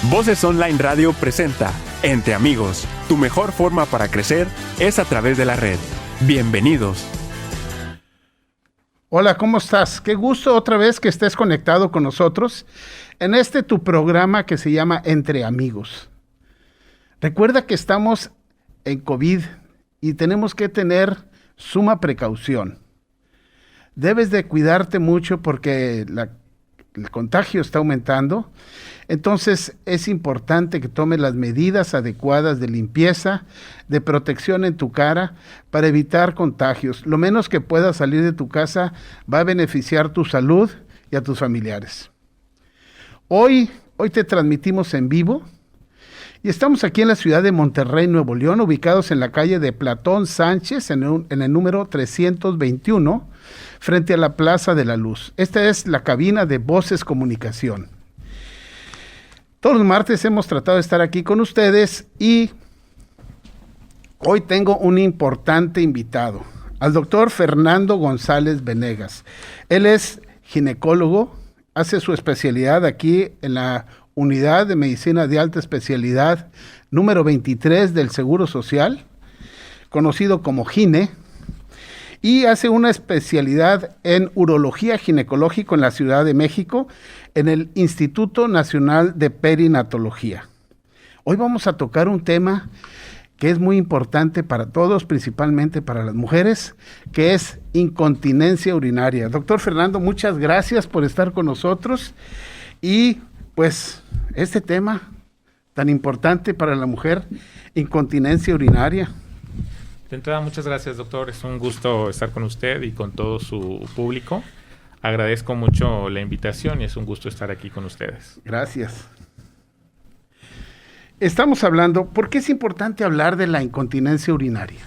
Voces Online Radio presenta Entre Amigos. Tu mejor forma para crecer es a través de la red. Bienvenidos. Hola, ¿cómo estás? Qué gusto otra vez que estés conectado con nosotros en tu programa que se llama Entre Amigos. Recuerda que estamos en COVID y tenemos que tener suma precaución. Debes de cuidarte mucho porque el contagio está aumentando. Entonces es importante que tomes las medidas adecuadas de limpieza, de protección en tu cara para evitar contagios. Lo menos que puedas salir de tu casa va a beneficiar tu salud y a tus familiares. Hoy te transmitimos en vivo y estamos aquí en la ciudad de Monterrey, Nuevo León, ubicados en la calle de Platón Sánchez, en el número 321, frente a la Plaza de la Luz. Esta es la cabina de Voces Comunicación. Todos los martes hemos tratado de estar aquí con ustedes y hoy tengo un importante invitado, al doctor Fernando González Venegas. Él es ginecólogo, hace su especialidad aquí en la Unidad de Medicina de Alta Especialidad número 23 del Seguro Social, conocido como GINE, y hace una especialidad en urología ginecológica en la Ciudad de México, en el Instituto Nacional de Perinatología. Hoy vamos a tocar un tema que es muy importante para todos, principalmente para las mujeres, que es incontinencia urinaria. Doctor Fernando, muchas gracias por estar con nosotros y pues este tema tan importante para la mujer, incontinencia urinaria. De entrada, muchas gracias, doctor. Es un gusto estar con usted y con todo su público. Agradezco mucho la invitación y es un gusto estar aquí con ustedes. Gracias. Estamos hablando, ¿por qué es importante hablar de la incontinencia urinaria?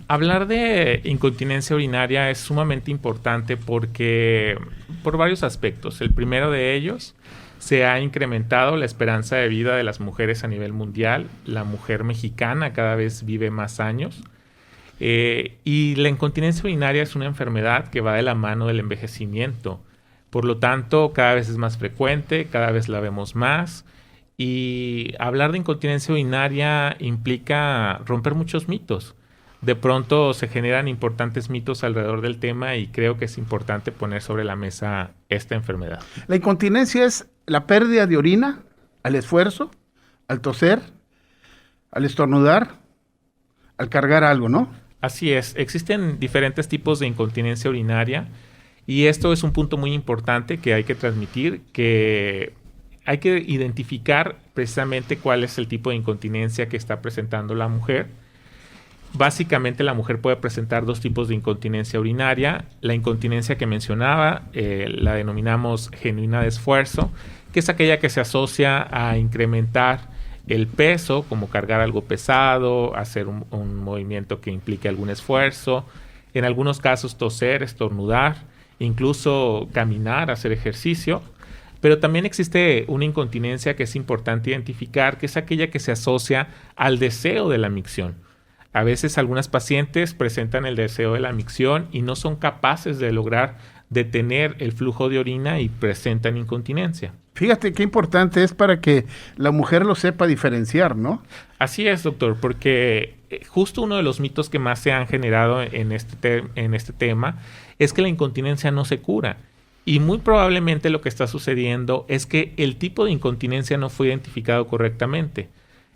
Hablar de incontinencia urinaria es sumamente importante por varios aspectos. El primero de ellos, se ha incrementado la esperanza de vida de las mujeres a nivel mundial. La mujer mexicana cada vez vive más años. Y la incontinencia urinaria es una enfermedad que va de la mano del envejecimiento. Por lo tanto, cada vez es más frecuente, cada vez la vemos más. Y hablar de incontinencia urinaria implica romper muchos mitos. De pronto se generan importantes mitos alrededor del tema y creo que es importante poner sobre la mesa esta enfermedad. La incontinencia es la pérdida de orina al esfuerzo, al toser, al estornudar, al cargar algo, ¿no? Así es, existen diferentes tipos de incontinencia urinaria y esto es un punto muy importante que hay que transmitir, que hay que identificar precisamente cuál es el tipo de incontinencia que está presentando la mujer. Básicamente la mujer puede presentar dos tipos de incontinencia urinaria. La incontinencia que mencionaba la denominamos genuina de esfuerzo, que es aquella que se asocia a incrementar el peso, como cargar algo pesado, hacer un movimiento que implique algún esfuerzo, en algunos casos toser, estornudar, incluso caminar, hacer ejercicio. Pero también existe una incontinencia que es importante identificar, que es aquella que se asocia al deseo de la micción. A veces algunas pacientes presentan el deseo de la micción y no son capaces de lograr detener el flujo de orina y presentan incontinencia. Fíjate qué importante es para que la mujer lo sepa diferenciar, ¿no? Así es, doctor, porque justo uno de los mitos que más se han generado en este tema es que la incontinencia no se cura. Y muy probablemente lo que está sucediendo es que el tipo de incontinencia no fue identificado correctamente.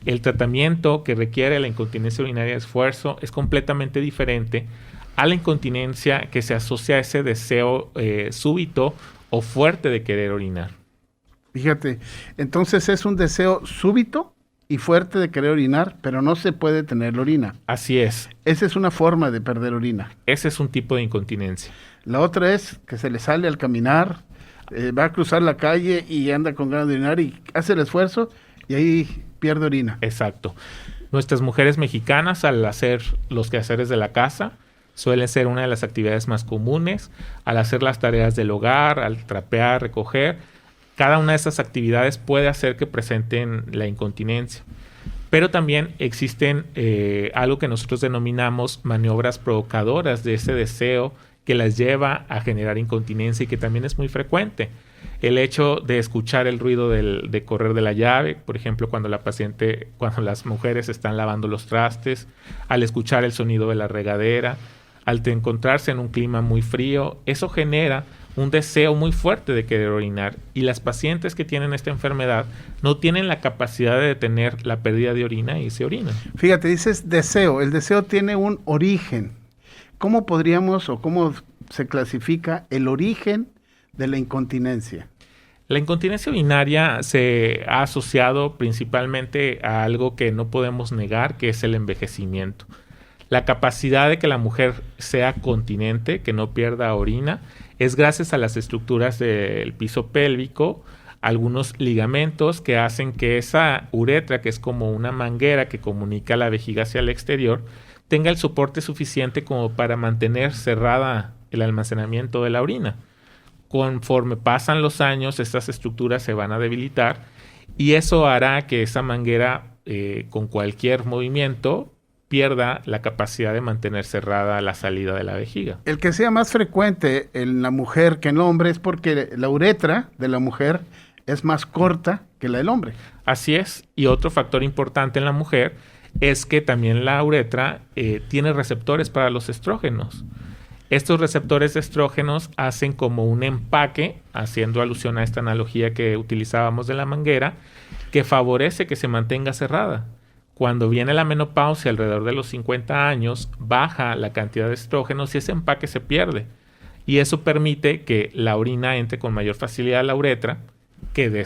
El tratamiento que requiere la incontinencia urinaria de esfuerzo es completamente diferente a la incontinencia que se asocia a ese deseo súbito o fuerte de querer orinar. Fíjate, entonces es un deseo súbito y fuerte de querer orinar, pero no se puede tener la orina. Así es. Esa es una forma de perder orina. Ese es un tipo de incontinencia. La otra es que se le sale al caminar, va a cruzar la calle y anda con ganas de orinar y hace el esfuerzo y ahí pierde orina. Exacto. Nuestras mujeres mexicanas, al hacer los quehaceres de la casa, suelen ser una de las actividades más comunes. Al hacer las tareas del hogar, al trapear, recoger, cada una de estas actividades puede hacer que presenten la incontinencia. Pero también existen algo que nosotros denominamos maniobras provocadoras de ese deseo que las lleva a generar incontinencia y que también es muy frecuente. El hecho de escuchar el ruido de correr de la llave, por ejemplo, cuando las mujeres están lavando los trastes, al escuchar el sonido de la regadera, al encontrarse en un clima muy frío, eso genera un deseo muy fuerte de querer orinar, y las pacientes que tienen esta enfermedad no tienen la capacidad de detener la pérdida de orina y se orinan. Fíjate, dices deseo, el deseo tiene un origen. ¿Cómo podríamos o cómo se clasifica el origen de la incontinencia? La incontinencia urinaria se ha asociado principalmente a algo que no podemos negar, que es el envejecimiento. La capacidad de que la mujer sea continente, que no pierda orina, es gracias a las estructuras del piso pélvico, algunos ligamentos que hacen que esa uretra, que es como una manguera que comunica la vejiga hacia el exterior, tenga el soporte suficiente como para mantener cerrada el almacenamiento de la orina. Conforme pasan los años, estas estructuras se van a debilitar y eso hará que esa manguera, con cualquier movimiento, pierda la capacidad de mantener cerrada la salida de la vejiga. El que sea más frecuente en la mujer que en el hombre es porque la uretra de la mujer es más corta que la del hombre. Así es. Y otro factor importante en la mujer es que también la uretra tiene receptores para los estrógenos. Estos receptores de estrógenos hacen como un empaque, haciendo alusión a esta analogía que utilizábamos de la manguera, que favorece que se mantenga cerrada. Cuando viene la menopausia alrededor de los 50 años, baja la cantidad de estrógenos y ese empaque se pierde. Y eso permite que la orina entre con mayor facilidad a la uretra, que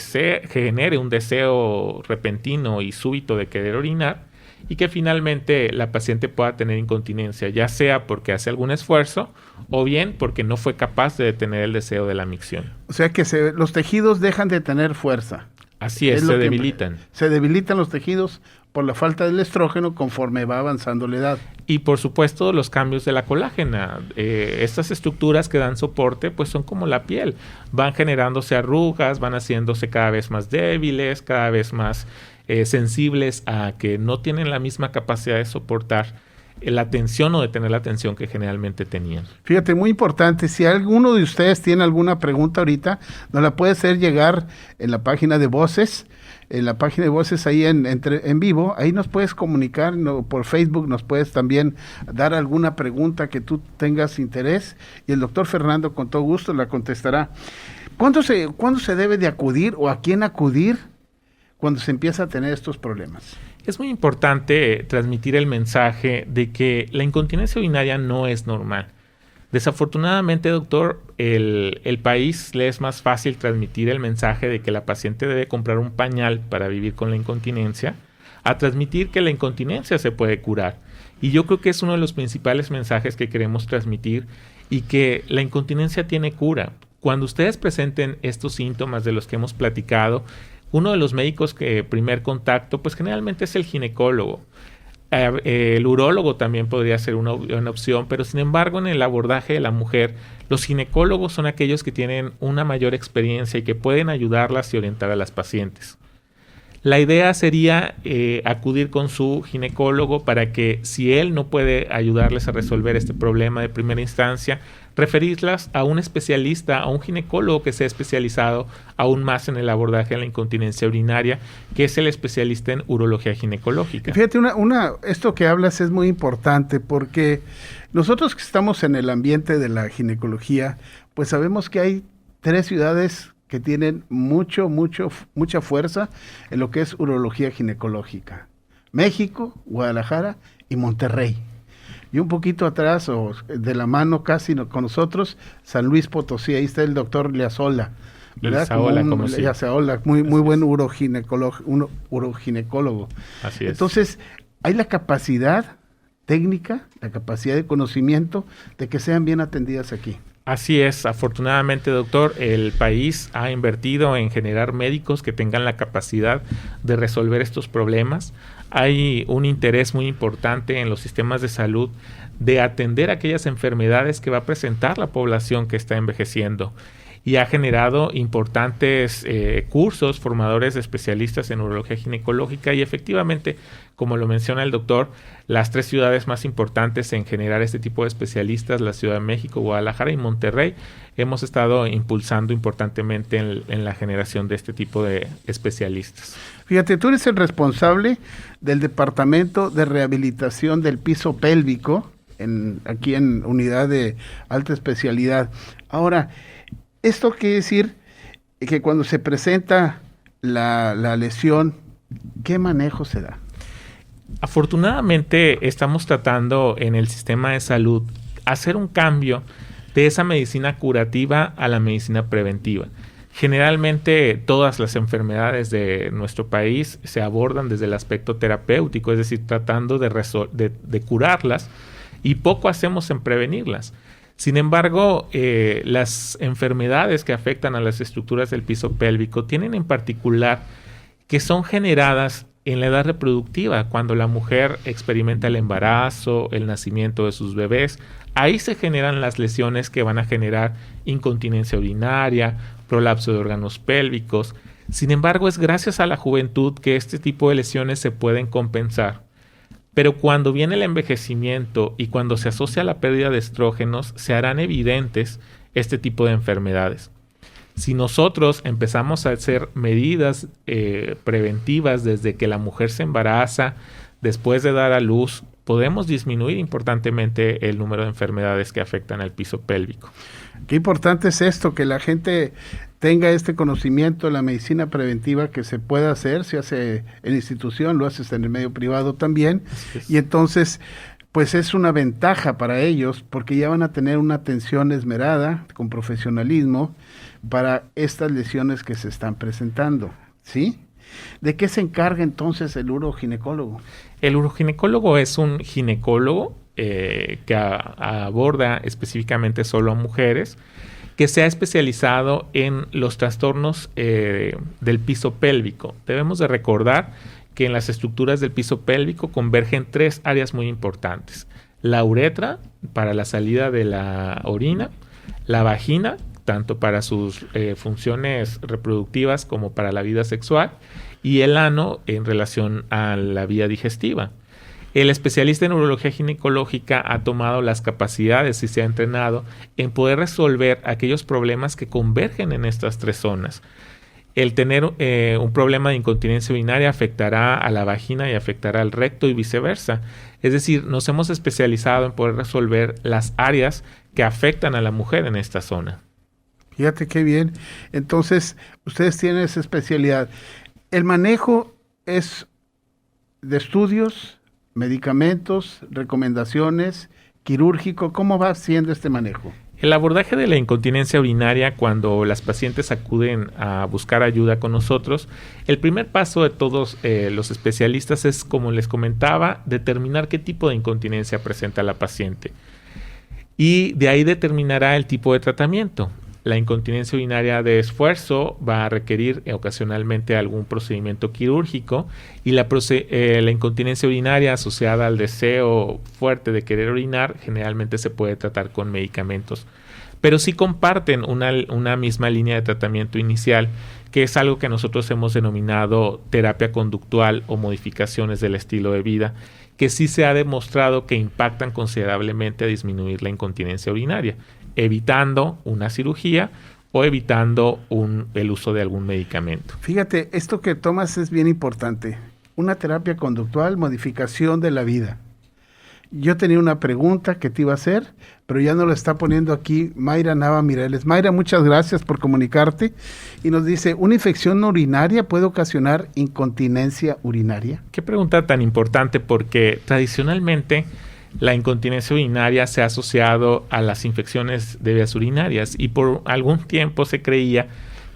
genere un deseo repentino y súbito de querer orinar, y que finalmente la paciente pueda tener incontinencia, ya sea porque hace algún esfuerzo o bien porque no fue capaz de detener el deseo de la micción. O sea que los tejidos dejan de tener fuerza. Así es, se debilitan. Se debilitan los tejidos por la falta del estrógeno conforme va avanzando la edad. Y por supuesto los cambios de la colágena. Estas estructuras que dan soporte pues son como la piel. Van generándose arrugas, van haciéndose cada vez más débiles, cada vez más sensibles a que no tienen la misma capacidad de soportar la tensión o de tener la tensión que generalmente tenían. Fíjate, muy importante, si alguno de ustedes tiene alguna pregunta ahorita, nos la puede hacer llegar en la página de Voces, ahí en vivo, ahí nos puedes comunicar, por Facebook nos puedes también dar alguna pregunta que tú tengas interés y el doctor Fernando con todo gusto la contestará. ¿Cuándo se debe de acudir o a quién acudir cuando se empieza a tener estos problemas? Es muy importante transmitir el mensaje de que la incontinencia urinaria no es normal. Desafortunadamente, doctor, el país le es más fácil transmitir el mensaje de que la paciente debe comprar un pañal para vivir con la incontinencia, a transmitir que la incontinencia se puede curar. Y yo creo que es uno de los principales mensajes que queremos transmitir y que la incontinencia tiene cura. Cuando ustedes presenten estos síntomas de los que hemos platicado, uno de los médicos que primer contacto, pues generalmente es el ginecólogo. El urólogo también podría ser una opción, pero sin embargo en el abordaje de la mujer, los ginecólogos son aquellos que tienen una mayor experiencia y que pueden ayudarlas y orientar a las pacientes. La idea sería acudir con su ginecólogo para que, si él no puede ayudarles a resolver este problema de primera instancia, referirlas a un especialista, a un ginecólogo que sea especializado aún más en el abordaje de la incontinencia urinaria, que es el especialista en urología ginecológica. Fíjate, esto que hablas es muy importante porque nosotros que estamos en el ambiente de la ginecología, pues sabemos que hay 3 ciudades que tienen mucha fuerza en lo que es urología ginecológica: México, Guadalajara y Monterrey. Y un poquito atrás, o de la mano casi con nosotros, San Luis Potosí. Ahí está el doctor Liazola, ¿verdad? Liazola, muy buen uroginecólogo. Así es. Entonces, hay la capacidad técnica, la capacidad de conocimiento de que sean bien atendidas aquí. Así es, afortunadamente, doctor, el país ha invertido en generar médicos que tengan la capacidad de resolver estos problemas. Hay un interés muy importante en los sistemas de salud de atender aquellas enfermedades que va a presentar la población que está envejeciendo. y ha generado importantes cursos formadores de especialistas en urología ginecológica, y efectivamente, como lo menciona el doctor, las 3 ciudades más importantes en generar este tipo de especialistas, la Ciudad de México, Guadalajara y Monterrey, hemos estado impulsando importantemente en la generación de este tipo de especialistas. Fíjate, tú eres el responsable del Departamento de Rehabilitación del Piso Pélvico, aquí en Unidad de Alta Especialidad. Ahora, esto quiere decir que cuando se presenta la lesión, ¿qué manejo se da? Afortunadamente estamos tratando en el sistema de salud hacer un cambio de esa medicina curativa a la medicina preventiva. Generalmente todas las enfermedades de nuestro país se abordan desde el aspecto terapéutico, es decir, tratando de curarlas, y poco hacemos en prevenirlas. Sin embargo, las enfermedades que afectan a las estructuras del piso pélvico tienen en particular que son generadas en la edad reproductiva, cuando la mujer experimenta el embarazo, el nacimiento de sus bebés. Ahí se generan las lesiones que van a generar incontinencia urinaria, prolapso de órganos pélvicos. Sin embargo, es gracias a la juventud que este tipo de lesiones se pueden compensar. Pero cuando viene el envejecimiento y cuando se asocia la pérdida de estrógenos, se harán evidentes este tipo de enfermedades. Si nosotros empezamos a hacer medidas preventivas desde que la mujer se embaraza, después de dar a luz, podemos disminuir importantemente el número de enfermedades que afectan al piso pélvico. Qué importante es esto, que la gente tenga este conocimiento de la medicina preventiva que se puede hacer, se hace en institución, lo haces en el medio privado también, y entonces pues es una ventaja para ellos porque ya van a tener una atención esmerada, con profesionalismo, para estas lesiones que se están presentando, ¿sí? ¿De qué se encarga entonces el uroginecólogo? El uroginecólogo es un ginecólogo que aborda específicamente solo a mujeres, que se ha especializado en los trastornos del piso pélvico. Debemos de recordar que en las estructuras del piso pélvico convergen 3 áreas muy importantes: la uretra para la salida de la orina, la vagina tanto para sus funciones reproductivas como para la vida sexual, y el ano en relación a la vía digestiva. El especialista en urología ginecológica ha tomado las capacidades y se ha entrenado en poder resolver aquellos problemas que convergen en estas 3 zonas. El tener un problema de incontinencia urinaria afectará a la vagina y afectará al recto y viceversa. Es decir, nos hemos especializado en poder resolver las áreas que afectan a la mujer en esta zona. Fíjate qué bien. Entonces, ustedes tienen esa especialidad. El manejo es de estudios, medicamentos, recomendaciones, quirúrgico. ¿Cómo va siendo este manejo? El abordaje de la incontinencia urinaria, cuando las pacientes acuden a buscar ayuda con nosotros, el primer paso de todos los especialistas es, como les comentaba, determinar qué tipo de incontinencia presenta la paciente. Y de ahí determinará el tipo de tratamiento. La incontinencia urinaria de esfuerzo va a requerir ocasionalmente algún procedimiento quirúrgico, y la incontinencia urinaria asociada al deseo fuerte de querer orinar generalmente se puede tratar con medicamentos. Pero sí comparten una misma línea de tratamiento inicial, que es algo que nosotros hemos denominado terapia conductual o modificaciones del estilo de vida, que sí se ha demostrado que impactan considerablemente a disminuir la incontinencia urinaria, evitando una cirugía o evitando el uso de algún medicamento. Fíjate, esto que tomas es bien importante. Una terapia conductual, modificación de la vida. Yo tenía una pregunta que te iba a hacer, pero ya nos lo está poniendo aquí Mayra Nava Mireles. Mayra, muchas gracias por comunicarte. Y nos dice, ¿una infección urinaria puede ocasionar incontinencia urinaria? Qué pregunta tan importante, porque tradicionalmente la incontinencia urinaria se ha asociado a las infecciones de vías urinarias, y por algún tiempo se creía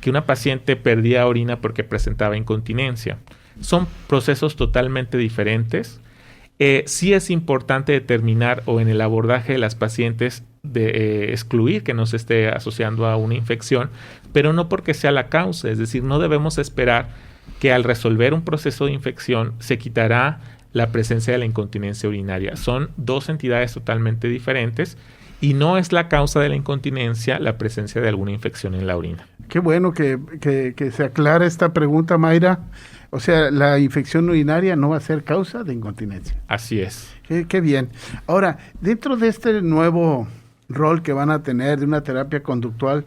que una paciente perdía orina porque presentaba incontinencia. Son procesos totalmente diferentes. Sí es importante determinar, o en el abordaje de las pacientes, de excluir que no se esté asociando a una infección, pero no porque sea la causa. Es decir, no debemos esperar que al resolver un proceso de infección se quitará la presencia de la incontinencia urinaria. Son 2 entidades totalmente diferentes, y no es la causa de la incontinencia la presencia de alguna infección en la orina. Qué bueno que se aclara esta pregunta, Mayra. O sea, la infección urinaria no va a ser causa de incontinencia. Así es. Qué bien. Ahora, dentro de este nuevo rol que van a tener de una terapia conductual,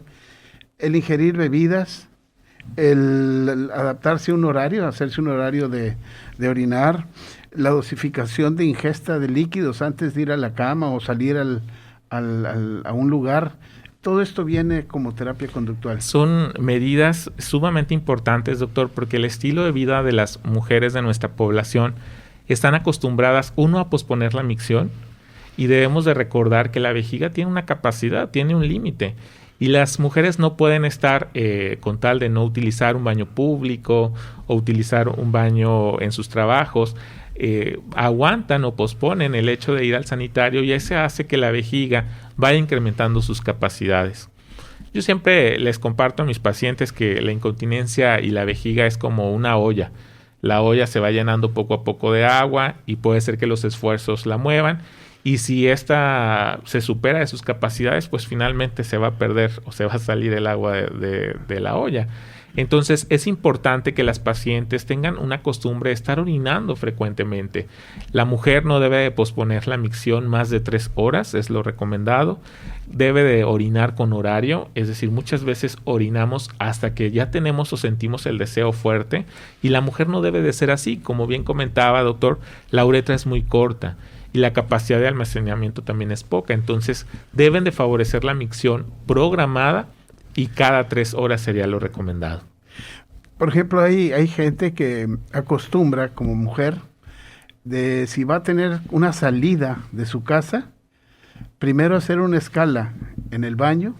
el ingerir bebidas, el adaptarse a un horario, hacerse un horario de orinar, la dosificación de ingesta de líquidos antes de ir a la cama o salir a un lugar, todo esto viene como terapia conductual. Son medidas sumamente importantes, doctor, porque el estilo de vida de las mujeres de nuestra población están acostumbradas, uno, a posponer la micción, y debemos de recordar que la vejiga tiene una capacidad, tiene un límite, y las mujeres no pueden estar con tal de no utilizar un baño público o utilizar un baño en sus trabajos, aguantan o posponen el hecho de ir al sanitario, y eso hace que la vejiga vaya incrementando sus capacidades. Yo siempre les comparto a mis pacientes que la incontinencia y la vejiga es como una olla. La olla se va llenando poco a poco de agua y puede ser que los esfuerzos la muevan, y si esta se supera de sus capacidades, pues finalmente se va a perder o se va a salir el agua de la olla. Entonces es importante que las pacientes tengan una costumbre de estar orinando frecuentemente. La mujer no debe de posponer la micción más de 3 horas, es lo recomendado. Debe de orinar con horario, es decir, muchas veces orinamos hasta que ya tenemos o sentimos el deseo fuerte, y la mujer no debe de ser así. Como bien comentaba, doctor, la uretra es muy corta y la capacidad de almacenamiento también es poca. Entonces deben de favorecer la micción programada, y cada 3 horas sería lo recomendado. Por ejemplo, hay gente que acostumbra como mujer de si va a tener una salida de su casa, primero hacer una escala en el baño,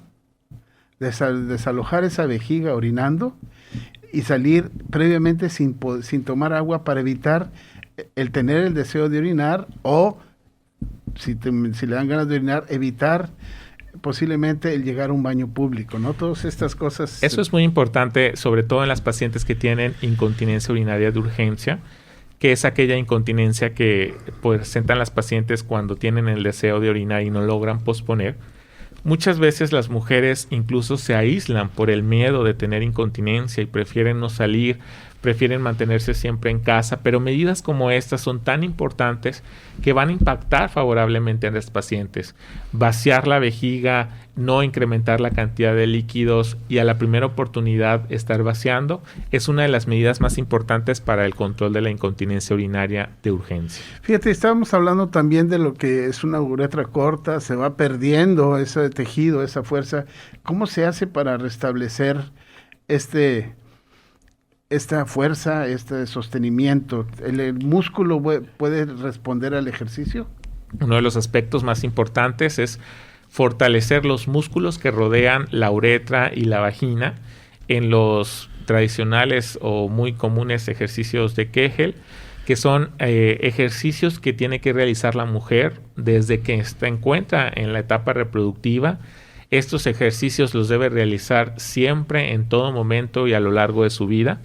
desalojar esa vejiga orinando y salir previamente sin tomar agua para evitar el tener el deseo de orinar, o si le dan ganas de orinar, evitar posiblemente el llegar a un baño público, ¿no? Todas estas cosas. Eso es muy importante, sobre todo en las pacientes que tienen incontinencia urinaria de urgencia, que es aquella incontinencia que presentan las pacientes cuando tienen el deseo de orinar y no logran posponer. Muchas veces las mujeres incluso se aíslan por el miedo de tener incontinencia y prefieren no salir, prefieren mantenerse siempre en casa, pero medidas como estas son tan importantes que van a impactar favorablemente en las pacientes. Vaciar la vejiga, no incrementar la cantidad de líquidos y a la primera oportunidad estar vaciando es una de las medidas más importantes para el control de la incontinencia urinaria de urgencia. Fíjate, estábamos hablando también de lo que es una uretra corta, se va perdiendo ese tejido, esa fuerza. ¿Cómo se hace para restablecer esta fuerza, este sostenimiento? ¿El músculo puede responder al ejercicio? Uno de los aspectos más importantes es fortalecer los músculos que rodean la uretra y la vagina en los tradicionales o muy comunes ejercicios de Kegel, que son ejercicios que tiene que realizar la mujer desde que se encuentra en la etapa reproductiva. Estos ejercicios los debe realizar siempre, en todo momento y a lo largo de su vida.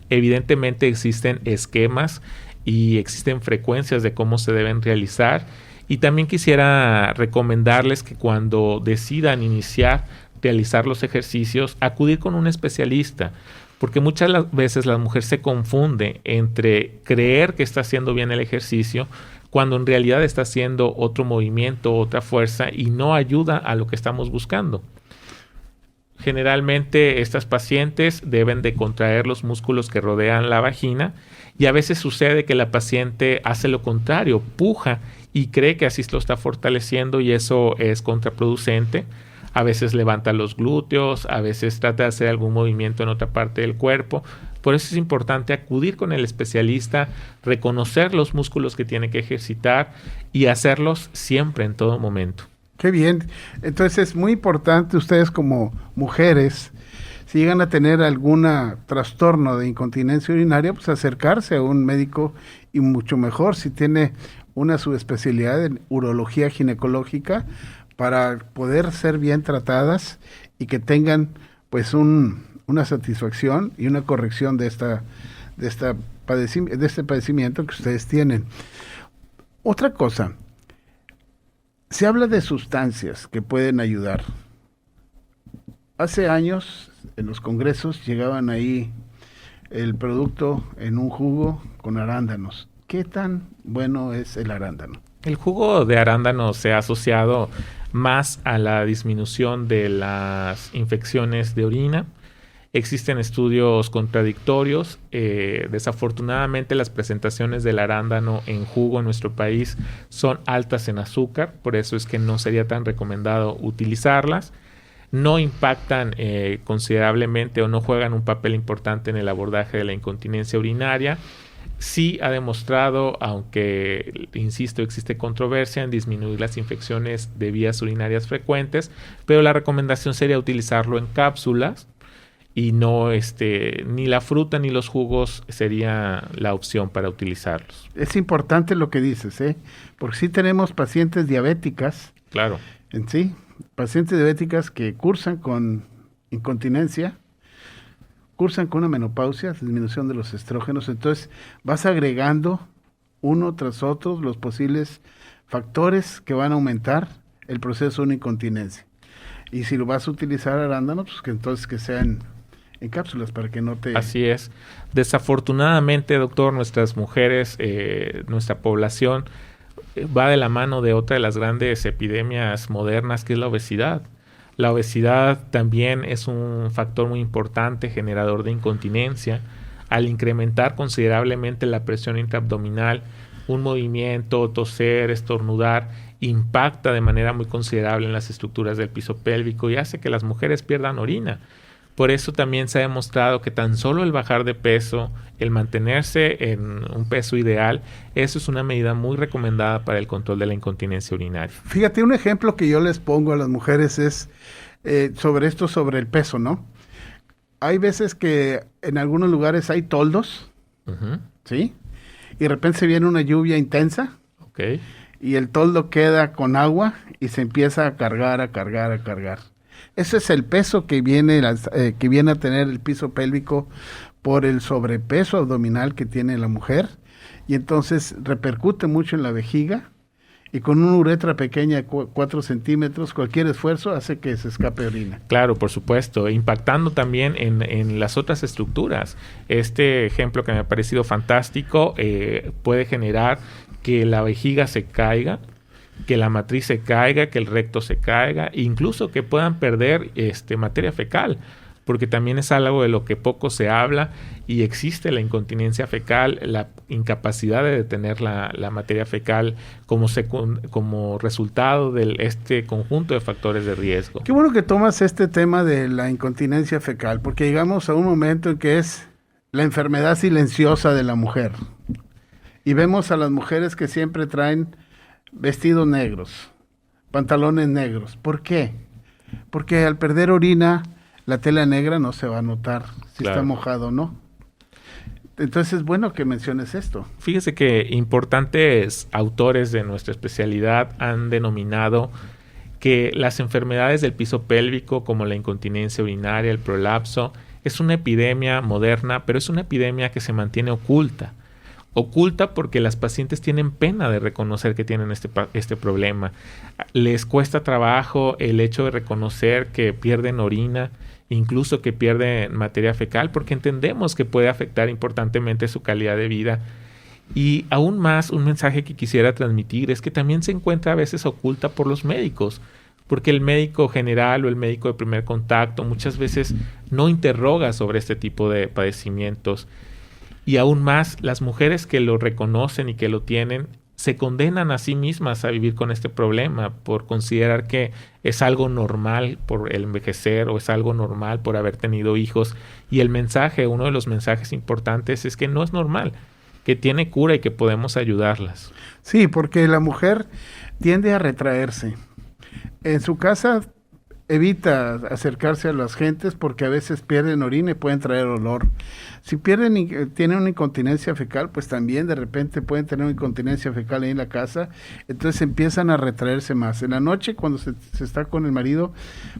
Evidentemente existen esquemas y existen frecuencias de cómo se deben realizar. Y también quisiera recomendarles que cuando decidan iniciar realizar los ejercicios, acudir con un especialista, porque muchas veces la mujer se confunde entre creer que está haciendo bien el ejercicio cuando en realidad está haciendo otro movimiento, otra fuerza, y no ayuda a lo que estamos buscando. Generalmente estas pacientes deben de contraer los músculos que rodean la vagina, y a veces sucede que la paciente hace lo contrario, puja y cree que así lo está fortaleciendo, y eso es contraproducente. A veces levanta los glúteos, a veces trata de hacer algún movimiento en otra parte del cuerpo. Por eso es importante acudir con el especialista, reconocer los músculos que tiene que ejercitar y hacerlos siempre, en todo momento. Qué bien. Entonces es muy importante ustedes como mujeres, si llegan a tener algún trastorno de incontinencia urinaria, pues acercarse a un médico, y mucho mejor si tiene una subespecialidad en urología ginecológica, para poder ser bien tratadas y que tengan pues una satisfacción y una corrección de este padecimiento que ustedes tienen. Otra cosa, Se habla de sustancias que pueden ayudar. Hace años, en los congresos, llegaban ahí el producto en un jugo con arándanos. ¿Qué tan bueno es el arándano? El jugo de arándano se ha asociado más a la disminución de las infecciones de orina. Existen estudios contradictorios. Desafortunadamente, las presentaciones del arándano en jugo en nuestro país son altas en azúcar, por eso es que no sería tan recomendado utilizarlas. No impactan considerablemente o no juegan un papel importante en el abordaje de la incontinencia urinaria. Sí ha demostrado, aunque, insisto, existe controversia en disminuir las infecciones de vías urinarias frecuentes, pero la recomendación sería utilizarlo en cápsulas y no ni la fruta ni los jugos sería la opción para utilizarlos. Es importante lo que dices, porque sí tenemos pacientes diabéticas. Claro. En sí, pacientes diabéticas que cursan con incontinencia, cursan con una menopausia, disminución de los estrógenos, entonces vas agregando uno tras otro los posibles factores que van a aumentar el proceso de una incontinencia. Y si lo vas a utilizar arándano, pues que entonces que sean en cápsulas para que no te... Así es. Desafortunadamente, doctor, nuestras mujeres, nuestra población va de la mano de otra de las grandes epidemias modernas, que es la obesidad. La obesidad también es un factor muy importante generador de incontinencia. Al incrementar considerablemente la presión intraabdominal, un movimiento, toser, estornudar, impacta de manera muy considerable en las estructuras del piso pélvico y hace que las mujeres pierdan orina. Por eso también se ha demostrado que tan solo el bajar de peso, el mantenerse en un peso ideal, eso es una medida muy recomendada para el control de la incontinencia urinaria. Fíjate, un ejemplo que yo les pongo a las mujeres es sobre el peso, ¿no? Hay veces que en algunos lugares hay toldos, ¿sí? Y de repente se viene una lluvia intensa, y el toldo queda con agua y se empieza a cargar. Ese es el peso que viene a tener el piso pélvico por el sobrepeso abdominal que tiene la mujer, y entonces repercute mucho en la vejiga, y con una uretra pequeña de 4 centímetros, cualquier esfuerzo hace que se escape orina. Claro, por supuesto, impactando también en las otras estructuras. Este ejemplo que me ha parecido fantástico puede generar que la vejiga se caiga, que la matriz se caiga, que el recto se caiga, incluso que puedan perder materia fecal, porque también es algo de lo que poco se habla y existe la incontinencia fecal, la incapacidad de detener la materia fecal como resultado de conjunto de factores de riesgo. Qué bueno que tomas este tema de la incontinencia fecal, porque llegamos a un momento en que es la enfermedad silenciosa de la mujer. Y vemos a las mujeres que siempre traen vestidos negros, pantalones negros. ¿Por qué? Porque al perder orina, la tela negra no se va a notar si está mojado o no. Entonces es bueno que menciones esto. Fíjese que importantes autores de nuestra especialidad han denominado que las enfermedades del piso pélvico, como la incontinencia urinaria, el prolapso, es una epidemia moderna, pero es una epidemia que se mantiene oculta. Oculta porque las pacientes tienen pena de reconocer que tienen este problema. Les cuesta trabajo el hecho de reconocer que pierden orina, incluso que pierden materia fecal, porque entendemos que puede afectar importantemente su calidad de vida. Y aún más, un mensaje que quisiera transmitir es que también se encuentra a veces oculta por los médicos, porque el médico general o el médico de primer contacto muchas veces no interroga sobre este tipo de padecimientos. Y aún más, las mujeres que lo reconocen y que lo tienen, se condenan a sí mismas a vivir con este problema por considerar que es algo normal por el envejecer o es algo normal por haber tenido hijos. Y el mensaje, uno de los mensajes importantes es que no es normal, que tiene cura y que podemos ayudarlas. Sí, porque la mujer tiende a retraerse. En su casa evita acercarse a las gentes porque a veces pierden orina y pueden traer olor. Si tienen una incontinencia fecal, pues también de repente pueden tener una incontinencia fecal ahí en la casa, entonces empiezan a retraerse más. En la noche, cuando se está con el marido,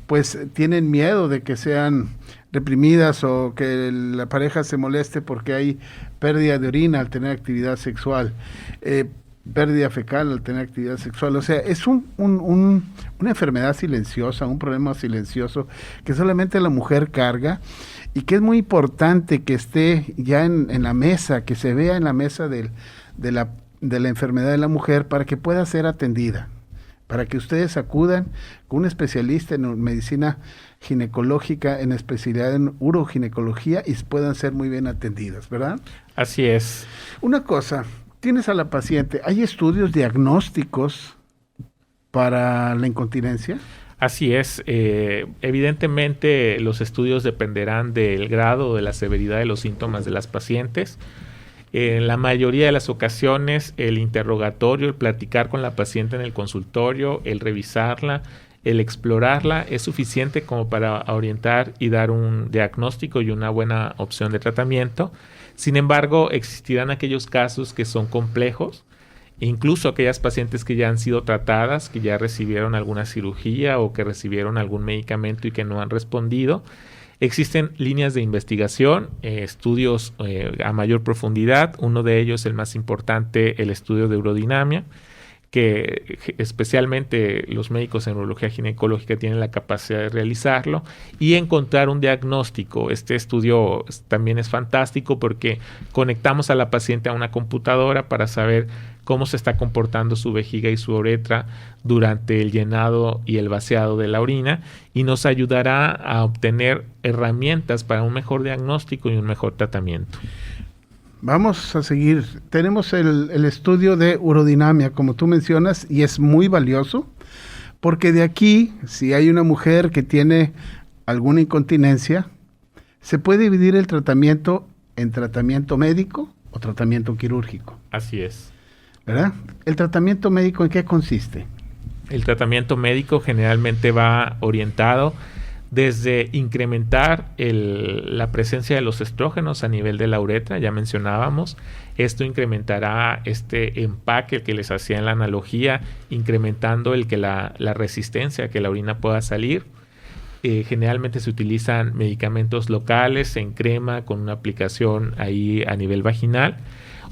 pues tienen miedo de que sean reprimidas o que la pareja se moleste porque hay pérdida de orina al tener actividad sexual. pérdida fecal al tener actividad sexual. O sea, es una enfermedad silenciosa, un problema silencioso que solamente la mujer carga y que es muy importante que esté ya en la mesa, que se vea en la mesa de la enfermedad de la mujer para que pueda ser atendida, para que ustedes acudan con un especialista en medicina ginecológica, en especialidad en uroginecología y puedan ser muy bien atendidas, ¿verdad? Así es. Una cosa, tienes a la paciente, ¿hay estudios diagnósticos para la incontinencia? Así es. Evidentemente los estudios dependerán del grado, de la severidad de los síntomas de las pacientes. En la mayoría de las ocasiones, el interrogatorio, el platicar con la paciente en el consultorio, el revisarla, el explorarla es suficiente como para orientar y dar un diagnóstico y una buena opción de tratamiento. Sin embargo, existirán aquellos casos que son complejos, incluso aquellas pacientes que ya han sido tratadas, que ya recibieron alguna cirugía o que recibieron algún medicamento y que no han respondido. Existen líneas de investigación, estudios a mayor profundidad. Uno de ellos, el más importante, el estudio de urodinamia, que especialmente los médicos en urología ginecológica tienen la capacidad de realizarlo y encontrar un diagnóstico. Este estudio también es fantástico porque conectamos a la paciente a una computadora para saber cómo se está comportando su vejiga y su uretra durante el llenado y el vaciado de la orina y nos ayudará a obtener herramientas para un mejor diagnóstico y un mejor tratamiento. Vamos a seguir. Tenemos el estudio de urodinamia, como tú mencionas, y es muy valioso, porque de aquí, si hay una mujer que tiene alguna incontinencia, se puede dividir el tratamiento en tratamiento médico o tratamiento quirúrgico. Así es. ¿Verdad? ¿El tratamiento médico en qué consiste? El tratamiento médico generalmente va orientado desde incrementar la presencia de los estrógenos a nivel de la uretra, ya mencionábamos. Esto incrementará este empaque que les hacía en la analogía, incrementando la resistencia a que la orina pueda salir. Generalmente se utilizan medicamentos locales en crema con una aplicación ahí a nivel vaginal,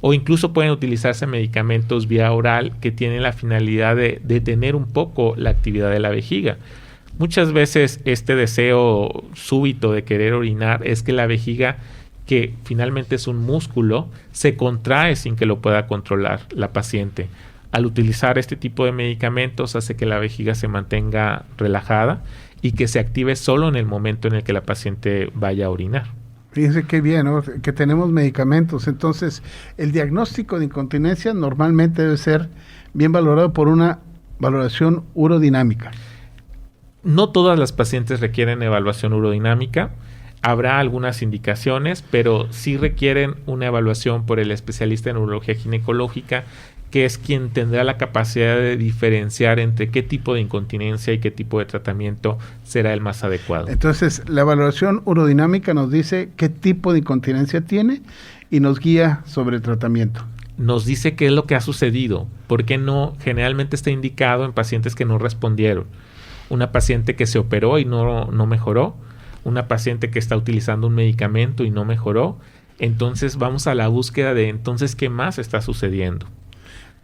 o incluso pueden utilizarse medicamentos vía oral que tienen la finalidad de detener un poco la actividad de la vejiga. Muchas veces este deseo súbito de querer orinar es que la vejiga, que finalmente es un músculo, se contrae sin que lo pueda controlar la paciente. Al utilizar este tipo de medicamentos hace que la vejiga se mantenga relajada y que se active solo en el momento en el que la paciente vaya a orinar. Fíjense qué bien, ¿no? Que tenemos medicamentos. Entonces, el diagnóstico de incontinencia normalmente debe ser bien valorado por una valoración urodinámica. No todas las pacientes requieren evaluación urodinámica. Habrá algunas indicaciones, pero sí requieren una evaluación por el especialista en urología ginecológica, que es quien tendrá la capacidad de diferenciar entre qué tipo de incontinencia y qué tipo de tratamiento será el más adecuado. Entonces, la evaluación urodinámica nos dice qué tipo de incontinencia tiene y nos guía sobre el tratamiento. Nos dice qué es lo que ha sucedido, por qué no. Generalmente está indicado en pacientes que no respondieron. Una paciente que se operó y no mejoró, una paciente que está utilizando un medicamento y no mejoró. Entonces vamos a la búsqueda de entonces qué más está sucediendo.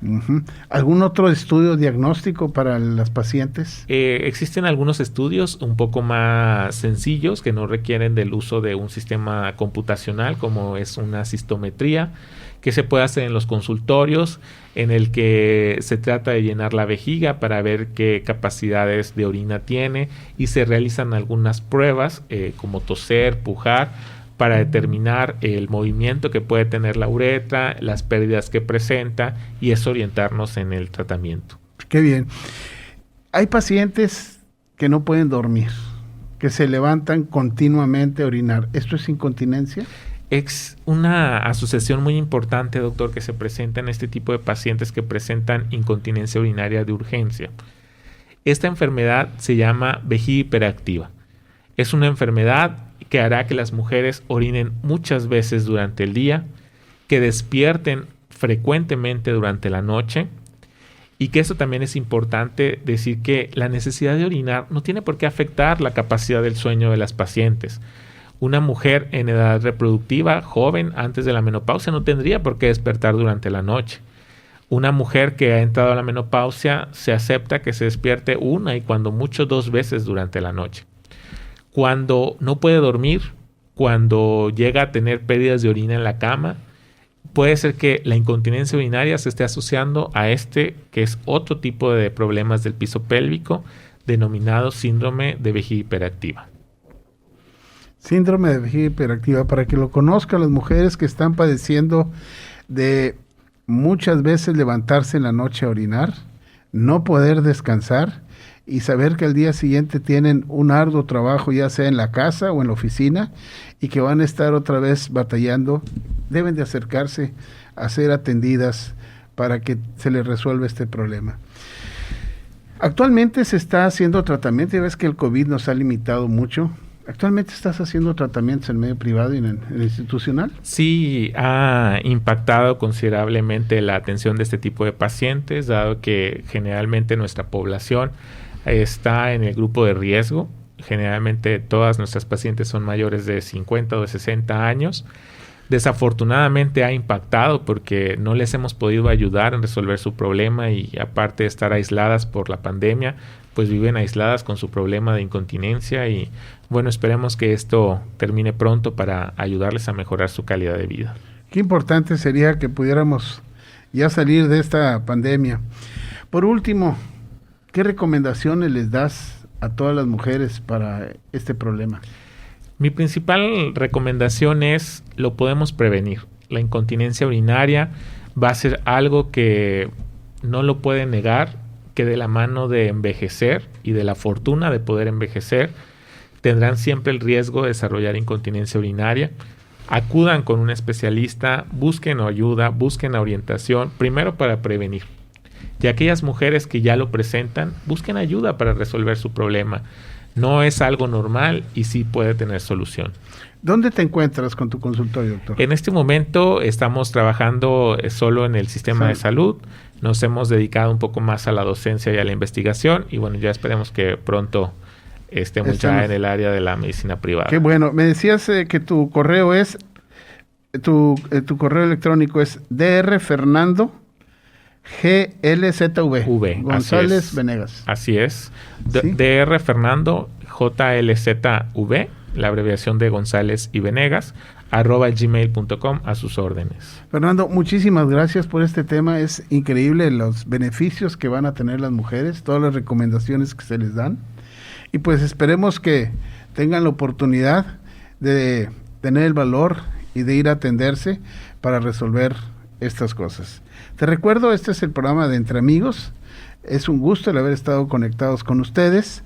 Uh-huh. ¿Algún otro estudio diagnóstico para las pacientes? Existen algunos estudios un poco más sencillos que no requieren del uso de un sistema computacional, como es una cistometría, que se puede hacer en los consultorios, en el que se trata de llenar la vejiga para ver qué capacidades de orina tiene y se realizan algunas pruebas como toser, pujar, para determinar el movimiento que puede tener la uretra, las pérdidas que presenta y es orientarnos en el tratamiento. Qué bien. Hay pacientes que no pueden dormir, que se levantan continuamente a orinar. ¿Esto es incontinencia? Es una asociación muy importante, doctor, que se presenta en este tipo de pacientes que presentan incontinencia urinaria de urgencia. Esta enfermedad se llama vejiga hiperactiva. Es una enfermedad que hará que las mujeres orinen muchas veces durante el día, que despierten frecuentemente durante la noche y que eso también es importante decir que la necesidad de orinar no tiene por qué afectar la capacidad del sueño de las pacientes. Una mujer en edad reproductiva, joven, antes de la menopausia, no tendría por qué despertar durante la noche. Una mujer que ha entrado a la menopausia se acepta que se despierte una y cuando mucho 2 veces durante la noche. Cuando no puede dormir, cuando llega a tener pérdidas de orina en la cama, puede ser que la incontinencia urinaria se esté asociando a que es otro tipo de problemas del piso pélvico, denominado síndrome de vejiga hiperactiva. Síndrome de vejiga hiperactiva, para que lo conozcan las mujeres que están padeciendo de muchas veces levantarse en la noche a orinar, no poder descansar y saber que al día siguiente tienen un arduo trabajo, ya sea en la casa o en la oficina, y que van a estar otra vez batallando. Deben de acercarse a ser atendidas para que se les resuelva este problema. Actualmente se está haciendo tratamiento, ya ves que el COVID nos ha limitado mucho. ¿Actualmente estás haciendo tratamientos en medio privado y en el institucional? Sí, ha impactado considerablemente la atención de este tipo de pacientes, dado que generalmente nuestra población está en el grupo de riesgo. Generalmente todas nuestras pacientes son mayores de 50 o de 60 años. Desafortunadamente ha impactado porque no les hemos podido ayudar en resolver su problema y aparte de estar aisladas por la pandemia, pues viven aisladas con su problema de incontinencia y bueno, esperemos que esto termine pronto para ayudarles a mejorar su calidad de vida. Qué importante sería que pudiéramos ya salir de esta pandemia. Por último, ¿qué recomendaciones les das a todas las mujeres para este problema? Mi principal recomendación es, lo podemos prevenir. La incontinencia urinaria va a ser algo que no lo pueden negar, que de la mano de envejecer y de la fortuna de poder envejecer, tendrán siempre el riesgo de desarrollar incontinencia urinaria. Acudan con un especialista, busquen ayuda, busquen orientación, primero para prevenir. Y aquellas mujeres que ya lo presentan, busquen ayuda para resolver su problema. No es algo normal y sí puede tener solución. ¿Dónde te encuentras con tu consultorio, doctor? En este momento estamos trabajando solo en el sistema de salud. Nos hemos dedicado un poco más a la docencia y a la investigación. Y bueno, ya esperemos que pronto estemos ya en el área de la medicina privada. Qué bueno. Me decías que tu correo es, tu correo electrónico es drfernando GLZV González Venegas. Así es. ¿Sí? DR Fernando JLZV, la abreviación de González y Venegas, @gmail.com, a sus órdenes. Fernando, muchísimas gracias por este tema. Es increíble los beneficios que van a tener las mujeres, todas las recomendaciones que se les dan. Y pues esperemos que tengan la oportunidad de tener el valor y de ir a atenderse para resolver estas cosas. Te recuerdo, este es el programa de Entre Amigos. Es un gusto el haber estado conectados con ustedes.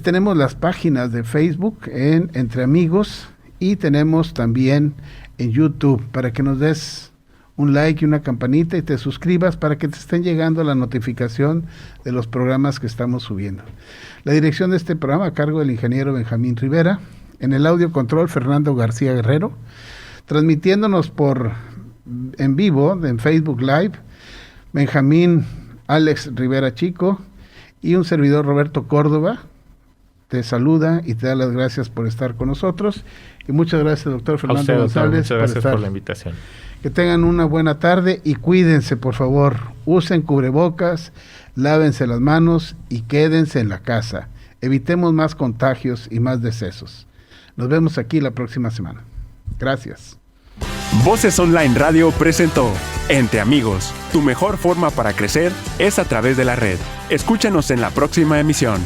Tenemos las páginas de Facebook en Entre Amigos y tenemos también en YouTube para que nos des un like y una campanita y te suscribas para que te estén llegando la notificación de los programas que estamos subiendo. La dirección de este programa a cargo del ingeniero Benjamín Rivera. En el audio control, Fernando García Guerrero. Transmitiéndonos en vivo en Facebook Live, Benjamín Alex Rivera Chico y un servidor Roberto Córdoba te saluda y te da las gracias por estar con nosotros y muchas gracias, doctor Fernando González, muchas gracias por la invitación. Que tengan una buena tarde y cuídense, por favor, usen cubrebocas, lávense las manos y quédense en la casa. Evitemos más contagios y más decesos. Nos vemos aquí la próxima semana. Gracias. Voces Online Radio presentó Entre Amigos. Tu mejor forma para crecer es a través de la red. Escúchanos en la próxima emisión.